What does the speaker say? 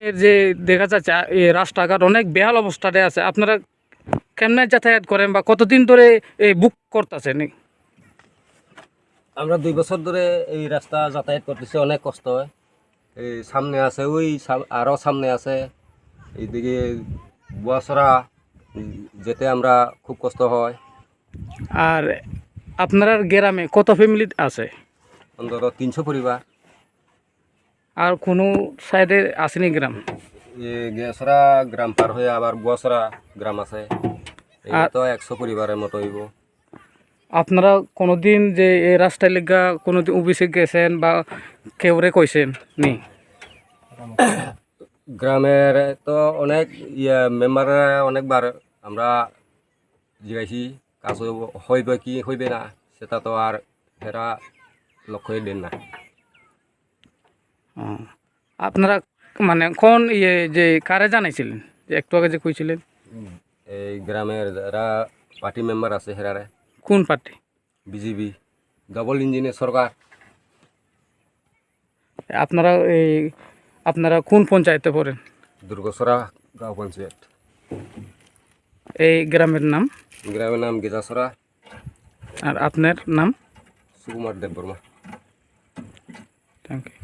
এর যে দেখা যাচ্ছে এই রাস্তাঘাট অনেক বেহাল অবস্থাতে আছে, আপনারা কেমনে যাতায়াত করেন বা কতদিন ধরে এই বুক করতেছেন? আমরা 2 বছর ধরে এই রাস্তা যাতায়াত করতেছি, অনেক কষ্ট হয়। এই সামনে আছে, ওই আরও সামনে আছে, এইদিকে বুয়াছড়া যেতে আমরা খুব কষ্ট হয়। আর আপনার গ্রামে কত ফ্যামিলি আছে? অন্তত 300 পরিবার। আর কোনো সাইডে আসেনি গ্রাম? এই গেছরা গ্রাম পার হয়ে আবার বুয়াছড়া গ্রাম আছে, এই আর তো 100 পরিবারের মতো হইব। আপনারা কোনোদিন যে এই রাস্তায় লেগা কোনোদিন অফিসে গেছেন বা কেউরে কইছেন নি? গ্রামের তো অনেক মেম্বাররা অনেকবার আমরা জিজ্ঞাসি, কাজ হইবে কি হইবে না সেটা তো আর হেরা লক্ষ্যই দেন না। ও, আপনারা মানে কোন যে কারে জানাইছিলেন যে একটু আগে যে কইছিলেন? এই গ্রামের যারা পার্টি মেম্বার আছে হেরারে। কোন পার্টি? বিজেপি, ডবল ইঞ্জিনের সরকার। আপনারা আপনারা কোন পঞ্চায়েতে পড়েন? দুর্গসরা গাঁও পঞ্চায়েত। এই গ্রামের নাম? গ্রামের নাম গেজাসরা। আর আপনার নাম? সুকুমার দেববর্মা। Thank you.